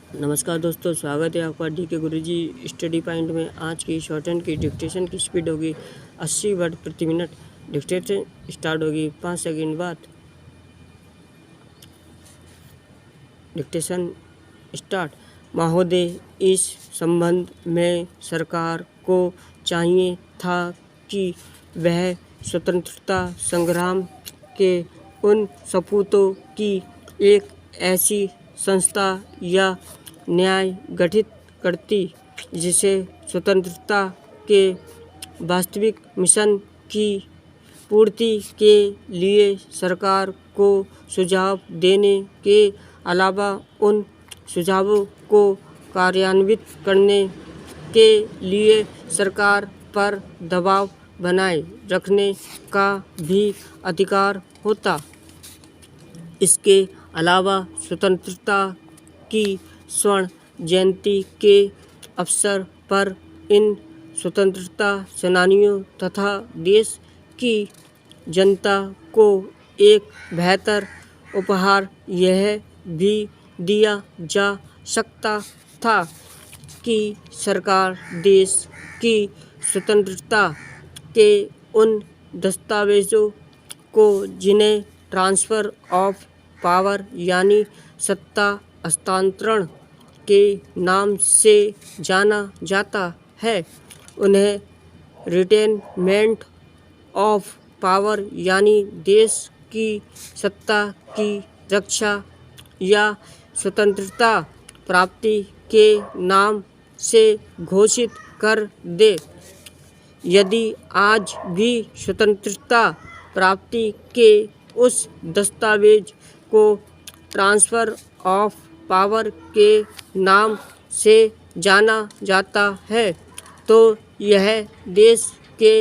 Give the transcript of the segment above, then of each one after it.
नमस्कार दोस्तों, स्वागत है आपका DK गुरुजी स्टडी पॉइंट में। आज की शॉर्ट की डिक्टेशन की स्पीड होगी 80 वर्ड प्रति मिनट। डिक्टेशन स्टार्ट होगी 5 सेकंड बाद। Dictation start. महोदय, इस संबंध में सरकार को चाहिए था कि वह स्वतंत्रता संग्राम के उन सपूतों की एक ऐसी संस्था या न्याय गठित करती जिसे स्वतंत्रता के वास्तविक मिशन की पूर्ति के लिए सरकार को सुझाव देने के अलावा उन सुझावों को कार्यान्वित करने के लिए सरकार पर दबाव बनाए रखने का भी अधिकार होता। इसके अलावा स्वतंत्रता की स्वर्ण जयंती के अवसर पर इन स्वतंत्रता सेनानियों तथा देश की जनता को एक बेहतर उपहार यह भी दिया जा सकता था कि सरकार देश की स्वतंत्रता के उन दस्तावेज़ों को जिन्हें ट्रांसफ़र ऑफ पावर यानी सत्ता हस्तांतरण के नाम से जाना जाता है, उन्हें रिटेनमेंट ऑफ पावर यानी देश की सत्ता की रक्षा या स्वतंत्रता प्राप्ति के नाम से घोषित कर दे। यदि आज भी स्वतंत्रता प्राप्ति के उस दस्तावेज को ट्रांसफ़र ऑफ पावर के नाम से जाना जाता है, तो यह देश के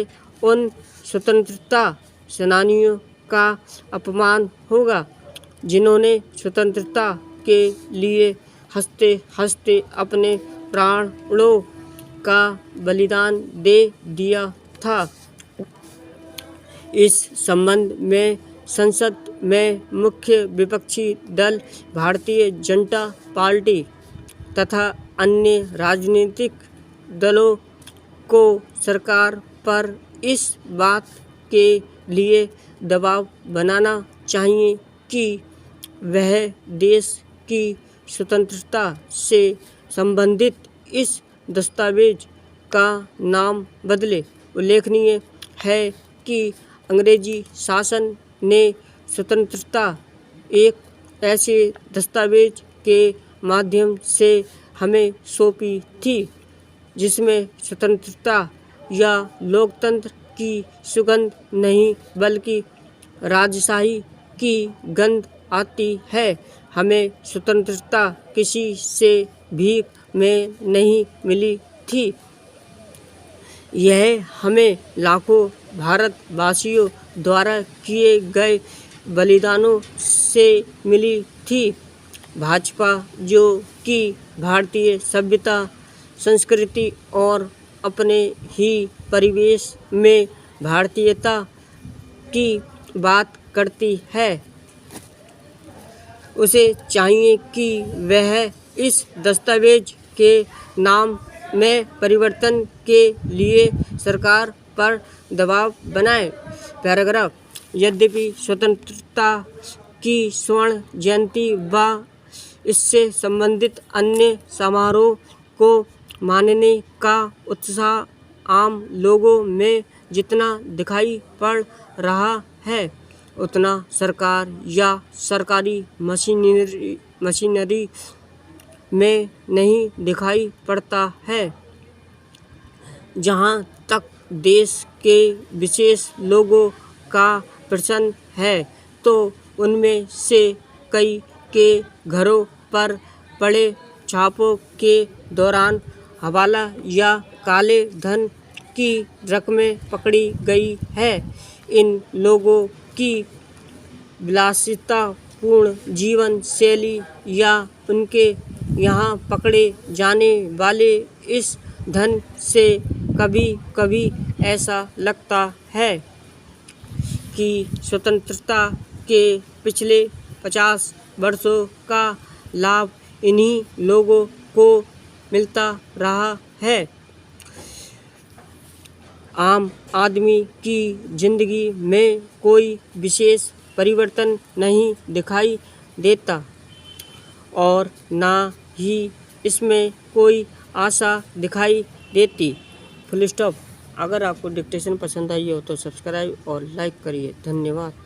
उन स्वतंत्रता सेनानियों का अपमान होगा जिन्होंने स्वतंत्रता के लिए हंसते हंसते अपने प्राणों का बलिदान दे दिया था। इस संबंध में संसद में मुख्य विपक्षी दल भारतीय जनता पार्टी तथा अन्य राजनीतिक दलों को सरकार पर इस बात के लिए दबाव बनाना चाहिए कि वह देश की स्वतंत्रता से संबंधित इस दस्तावेज का नाम बदले। उल्लेखनीय है कि अंग्रेजी शासन ने स्वतंत्रता एक ऐसे दस्तावेज के माध्यम से हमें सौंपी थी जिसमें स्वतंत्रता या लोकतंत्र की सुगंध नहीं बल्कि राजशाही की गंध आती है। हमें स्वतंत्रता किसी से भीख में नहीं मिली थी, यह हमें लाखों भारतवासियों द्वारा किए गए बलिदानों से मिली थी। भाजपा, जो कि भारतीय सभ्यता, संस्कृति और अपने ही परिवेश में भारतीयता की बात करती है, उसे चाहिए कि वह इस दस्तावेज के नाम में परिवर्तन के लिए सरकार पर दबाव बनाए। पैराग्राफ। यद्यपि स्वतंत्रता की स्वर्ण जयंती व इससे संबंधित अन्य समारोह को मानने का उत्साह आम लोगों में जितना दिखाई पड़ रहा है, उतना सरकार या सरकारी मशीनरी में नहीं दिखाई पड़ता है। जहाँ तक देश के विशेष लोगों का प्रश्न है, तो उनमें से कई के घरों पर पड़े छापों के दौरान हवाला या काले धन की रकमें पकड़ी गई है। इन लोगों की विलासितापूर्ण जीवन शैली या उनके यहाँ पकड़े जाने वाले इस धन से कभी कभी ऐसा लगता है कि स्वतंत्रता के पिछले 50 वर्षों का लाभ इन्हीं लोगों को मिलता रहा है। आम आदमी की ज़िंदगी में कोई विशेष परिवर्तन नहीं दिखाई देता और ना ही इसमें कोई आशा दिखाई देती। Full stop. अगर आपको डिक्टेशन पसंद आई हो तो सब्सक्राइब और लाइक करिए। धन्यवाद।